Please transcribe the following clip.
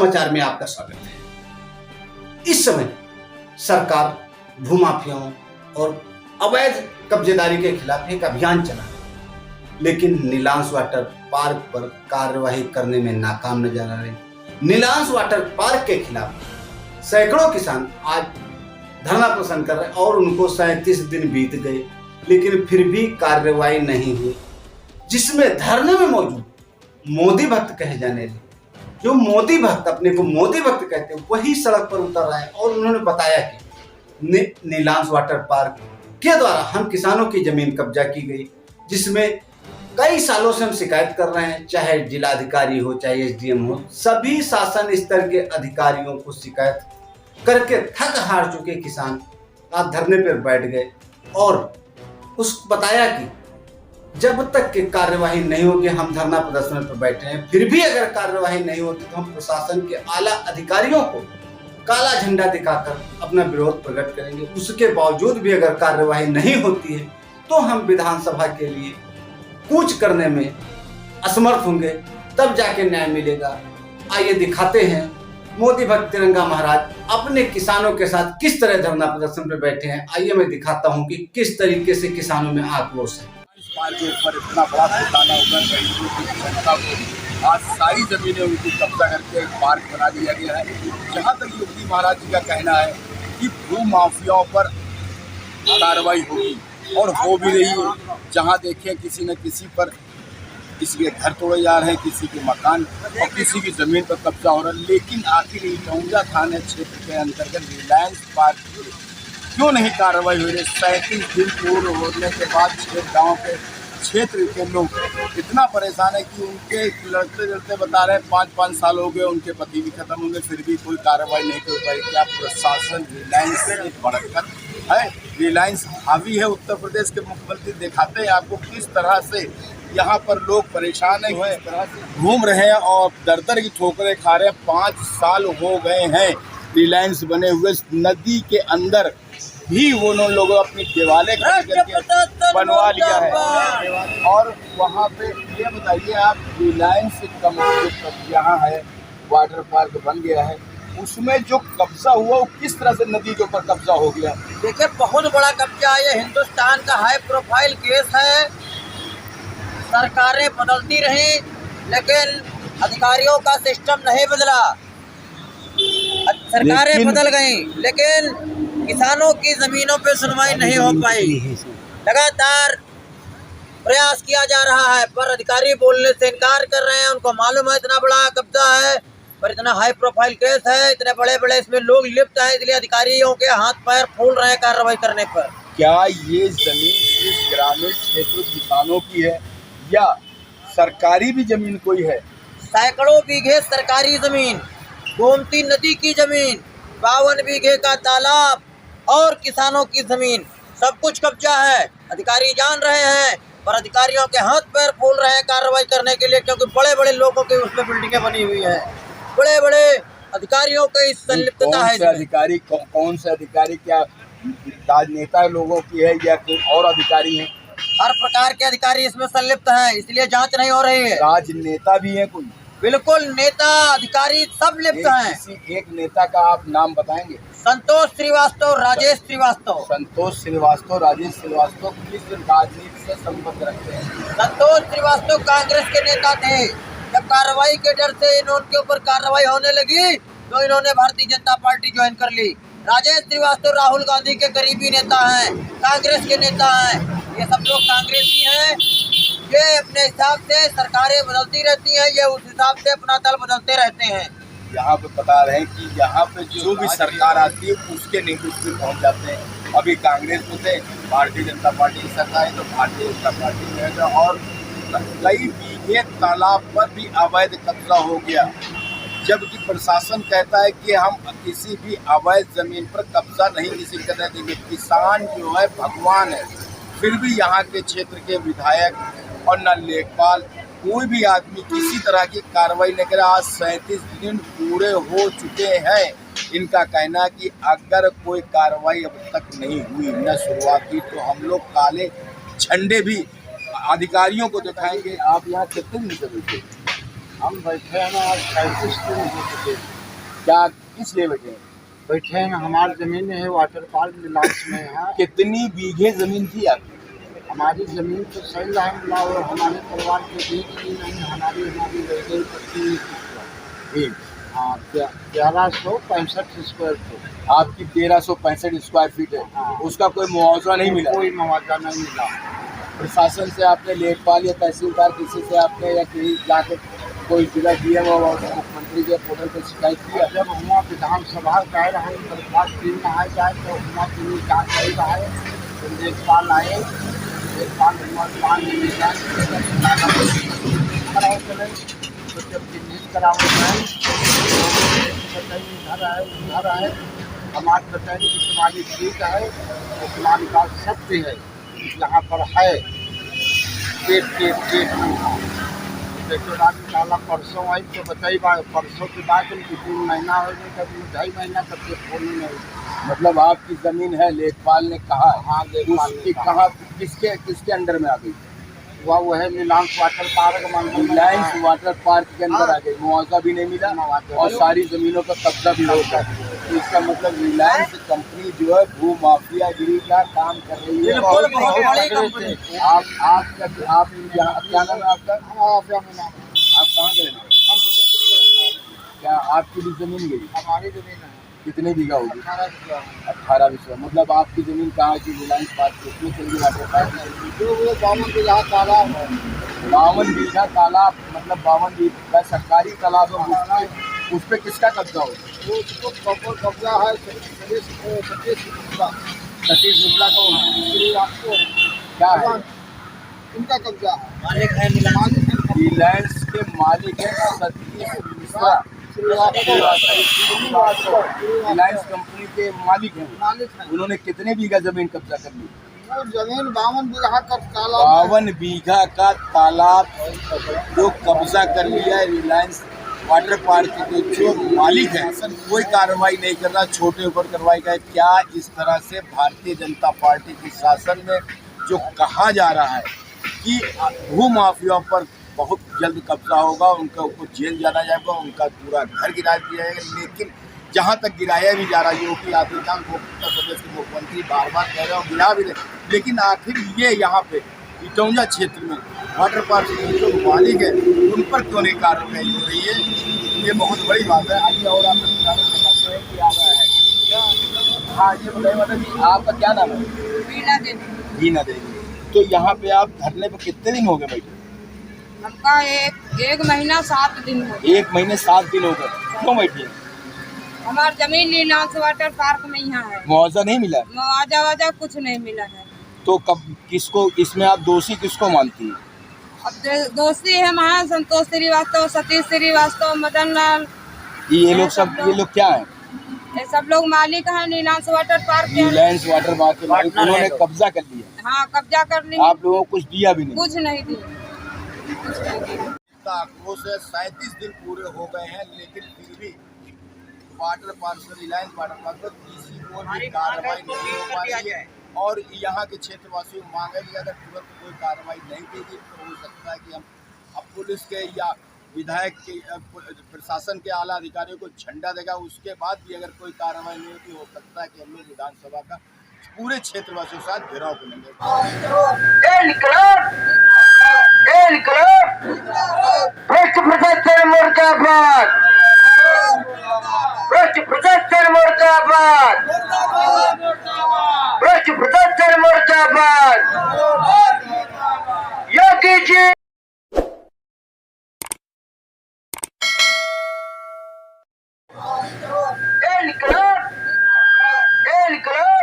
समाचार में आपका स्वागत है। इस समय सरकार भूमाफियाओं और अवैध कब्जेदारी के खिलाफ एक अभियान चला है, लेकिन नीलांश वाटर पार्क पर कार्यवाही करने में नाकाम नजर आ रही। नीलांश वाटर पार्क के खिलाफ सैकड़ों किसान आज धरना प्रदर्शन कर रहे हैं और उनको 37 दिन बीत गए, लेकिन फिर भी कार्रवाई नहीं हुई, जिसमें धरने में मौजूद मोदी भक्त कहे जाने लगे, जो मोदी भक्त अपने को मोदी भक्त कहते हैं, वही सड़क पर उतर रहे हैं और उन्होंने बताया कि नीलांश वाटर पार्क के द्वारा हम किसानों की जमीन कब्जा की गई, जिसमें कई सालों से हम शिकायत कर रहे हैं, चाहे जिलाधिकारी हो चाहे एसडीएम हो, सभी शासन स्तर के अधिकारियों को शिकायत करके थक हार चुके किसान आज धरने पर बैठ गए और बताया कि जब तक कि कार्यवाही नहीं होगी हम धरना प्रदर्शन पर बैठे हैं। फिर भी अगर कार्यवाही नहीं होती तो हम प्रशासन के आला अधिकारियों को काला झंडा दिखाकर अपना विरोध प्रकट करेंगे। उसके बावजूद भी अगर कार्यवाही नहीं होती है तो हम विधानसभा के लिए कूच करने में असमर्थ होंगे, तब जाके न्याय मिलेगा। आइए दिखाते हैं मोदी भक्त तिरंगा महाराज अपने किसानों के साथ किस तरह धरना प्रदर्शन पे बैठे हैं। आइए मैं दिखाता हूं कि किस तरीके से किसानों में आक्रोश है। पार्क के ऊपर इतना बड़ा घोटाला हुआ है, जनता को आज सारी जमीनें उनकी कब्जा करके एक पार्क बना दिया गया है। जहाँ तक योगी महाराज जी का कहना है कि भू माफियाओं पर कार्रवाई होगी और हो भी रही है। जहाँ देखें किसी न किसी पर, किसी के घर तोड़े जा रहे हैं, किसी के मकान और किसी की ज़मीन पर कब्जा हो रहा है। लेकिन आखिर टौंजा थाने क्षेत्र के अंतर्गत रिलायंस पार्क क्यों नहीं कार्रवाई हुई? 37 दिन पूर्ण होने के बाद गाँव के क्षेत्र के लोग इतना परेशान है कि उनके लड़ते लड़ते बता रहे हैं 5-5 साल हो गए, उनके पति भी खत्म होंगे, फिर भी कोई कार्रवाई नहीं कर पाई। क्या प्रशासन रिलायंस से बढ़कर है? रिलायंस हावी है उत्तर प्रदेश के मुख्यमंत्री दिखाते हैं आपको किस तरह से यहाँ पर लोग परेशान है, घूम रहे हैं और दर की ठोकरें खा रहे हैं। 5 साल हो गए हैं रिलायंस बने हुए। नदी के अंदर भी वो उन लोगों अपनी दीवारें बनवा लिया है। और वहाँ पे ये बताइए आप, रिलायंस का यहाँ है वाटर पार्क बन गया है, उसमें जो कब्जा हुआ वो किस तरह से नदी के ऊपर कब्जा हो गया? देखिए बहुत बड़ा कब्जा है, ये हिंदुस्तान का हाई प्रोफाइल केस है। सरकारें बदलती रहीं लेकिन अधिकारियों का सिस्टम नहीं बदला। सरकारें बदल गई लेकिन किसानों की जमीनों पे सुनवाई नहीं हो पाई। लगातार प्रयास किया जा रहा है पर अधिकारी बोलने से इनकार कर रहे हैं। उनको मालूम है इतना बड़ा कब्जा है पर इतना हाई प्रोफाइल केस है, इतने बड़े बड़े इसमें लोग लिप्त हैं, इसलिए अधिकारियों के हाथ पैर फूल रहे हैं कार्रवाई करने पर। क्या ये जमीन सिर्फ ग्रामीण क्षेत्र किसानों की है या सरकारी भी जमीन कोई है? सैकड़ों बीघे सरकारी जमीन, गोमती नदी की जमीन, 52 बीघे का तालाब और किसानों की जमीन, सब कुछ कब्जा है। अधिकारी जान रहे हैं पर अधिकारियों के हाथ पैर फूल रहे हैं कार्रवाई करने के लिए, क्योंकि बड़े बड़े लोगों की उसमें बिल्डिंगें बनी हुई है। बड़े बड़े अधिकारियों की इस संलिप्तता है। अधिकारी कौन से अधिकारी, क्या राजनेता लोगों की है या कोई और अधिकारी है? हर प्रकार के अधिकारी इसमें संलिप्त हैं, इसलिए जांच नहीं हो रही है। राजनेता भी है कोई? बिल्कुल, नेता अधिकारी सब लिप्त हैं। किसी एक नेता का आप नाम बताएंगे? संतोष श्रीवास्तव, राजेश श्रीवास्तव। संतोष श्रीवास्तव, राजेश श्रीवास्तव किस राजनीति से संबंध रखते हैं? संतोष श्रीवास्तव कांग्रेस के नेता थे। जब कार्रवाई के डर से इनके ऊपर कार्रवाई होने लगी तो इन्होंने भारतीय जनता पार्टी ज्वाइन कर ली। राजेश श्रीवास्तव राहुल गांधी के करीबी नेता हैं, कांग्रेस के नेता हैं। ये सब लोग कांग्रेसी हैं। ये अपने हिसाब से सरकारें बदलती रहती हैं, ये उस हिसाब से अपना दल बदलते रहते हैं। यहाँ पे बता रहे हैं कि यहाँ पे जो भी सरकार आती है उसके नेतृत्व में पहुँच जाते हैं। अभी कांग्रेस में थे, भारतीय जनता पार्टी की सरकार है तो भारतीय जनता पार्टी में है और कई बीघे तालाब पर भी अवैध कब्जा हो गया, जबकि प्रशासन कहता है कि हम किसी भी अवैध जमीन पर कब्जा नहीं किसी करने देंगे। किसान जो है भगवान है, फिर भी यहाँ के क्षेत्र के विधायक और न लेखपाल कोई भी आदमी किसी तरह की कार्रवाई नहीं करे। आज 37 दिन पूरे हो चुके हैं। इनका कहना कि अगर कोई कार्रवाई अब तक नहीं हुई, न शुरुआत की, तो हम लोग काले झंडे भी अधिकारियों को दिखाएंगे। आप यहाँ कितने दिन से बैठे? हम बैठे हैं ना, आज 35 दिन हो चुके। क्या किस लिए बैठे हैं? बैठे हैं, हमारी जमीन है वाटर पार्क नीलांस में है। कितनी बीघे जमीन थी आपकी? हमारी जमीन तो सही लाइन मिला और हमारे परिवार के बीच भी नहीं, हमारी रह गई 25 हाँ 1165 स्क्वायर फीट। आपकी 1365 स्क्वायर फीट है। हाँ। उसका कोई मुआवजा नहीं मिला? कोई मुआवजा नहीं मिला। प्रशासन से आपने लेखपाल या तहसीलदार किसी से आपने या कहीं जाकर कोई जिला डीएम और मुख्यमंत्री के पोर्टल पर शिकायत किया? जब हुआ विधानसभा गए रहे दरख्वास्त दिन नहाए जाए तो हुआ की जाँच कर रहा है, तो लेखपाल आए, लेखपाल चले तो जब चिन्हित कराओ जाए उधर आए उधर आए, हमारे बताएंगे कि तुम्हारी ठीक है तो तुम्हारी बात सत्य है, यहाँ पर है पेट में देखो रात निकाला। परसों आई तो बताई परसों के बाद 3 महीना हो गए, कभी 2.5 महीना तक के फोन नहीं। मतलब आपकी जमीन है, लेखपाल ने कहा? हाँ, लेखपाल ने कहा। कहा किसके अंडर में आ गई? वो है नीलांस water park Reliance water park के अंदर आ गई, मुआवजा भी नहीं मिला और सारी जमीनों का कब्जा भी हो गया। तो इसका मतलब रिलायंस कंपनी जो है भू माफियागिरी का काम कर रही है। आप क्या नाम है आपका? आप कहाँ गए? क्या आपकी भी जमीन गई? हमारी जमीन है। कितने बीघा होगी? 18 बीघा। मतलब आपकी जमीन कहाँ की? रिलायंस पार्क उसमें चल गई वाटर पार्क में। जो वो 52 बीघा तालाब है। 52 बीघा तालाब, मतलब 52 बीघा सरकारी तालाब है, उस पर किसका कब्जा हो? उसको कब्जा है सतीश शुक्ला कौन है? आपको क्या है? उनका कब्जा है। मालिक है नीलांस। रिलायंस के मालिक है सतीश मिश्रा, रिलायंस कंपनी के मालिक हैं। मालिक है। उन्होंने कितने बीघा जमीन कब्जा कर ली? वो जमीन 52 बीघा का तालाब 52 बीघा का तालाब जो कब्जा कर लिया है रिलायंस वाटर पार्क के जो मालिक है, कोई कार्रवाई नहीं कर रहा, छोटे ऊपर कार्रवाई का। क्या इस तरह से भारतीय जनता पार्टी के शासन में जो कहा जा रहा है कि भू माफियाओं पर बहुत जल्द कब्जा होगा, उनका ऊपर जेल जाना जाएगा, उनका पूरा घर गिरा दिया जाएगा, लेकिन जहाँ तक गिराया भी जा रहा है, योगी आदित्यनाथ उत्तर प्रदेश के मुख्यमंत्री बार गिरा भी रहे, लेकिन आखिर ये यहाँ पे इटौंजा क्षेत्र में वाटर पार्क के जो मालिक है उन पर क्यों नहीं कार्रवाई हो रही है? ये बहुत बड़ी बात है। आगे और आप बताते हैं कि आ रहा है। हाँ, ये बताइए मतलब कि आपका क्या नाम है? वीणा देवी। तो यहाँ पे आप धरने पर कितने दिन हो गए बैठे? हमका एक महीना 7 दिन हो गए। 1 महीने 7 दिन हो गए। क्यों बैठे? हमारी जमीन नीलांस वाटर पार्क में यहाँ है। मुआवजा नहीं मिला? मुआवजा कुछ नहीं मिला है। तो कब किसको इसमें आप दोषी किसको मानती है? अब दोषी है वहाँ संतोष श्रीवास्तव, सतीश श्रीवास्तव, मदन लाल, ये लोग क्या है? ये सब लोग मालिक हैं नीलांस वाटर पार्क के। रिलायंस वाटर पार्क के मालिक, उन्होंने कब्जा कर लिया। हाँ, कब्जा कर लिया। आप लोगों को कुछ दिया भी नहीं? कुछ नहीं दिया। आक्रोश है, 37 दिन पूरे हो गए हैं, लेकिन फिर भी वाटर पार्क से रिलायंस वाटर पार्क पर किसी को भी कार्रवाई नहीं हो पा रही है। और यहाँ के क्षेत्रवासियों को मांग है कि अगर तुरंत कोई कार्रवाई नहीं की गई तो हो सकता है कि हम अब पुलिस के या विधायक के प्रशासन के आला अधिकारियों को झंडा देगा। उसके बाद भी अगर कोई कार्रवाई नहीं होती, हो सकता है कि हम लोग विधानसभा का पूरे क्षेत्रवासियों के साथ घेराव करेंगे। भ्रष्ट प्रशासन मुर्दाबाद, भ्रष्ट प्रशासन मुर्दाबाद, भ्रष्ट प्रशासन मुर्दाबाद। योगी जी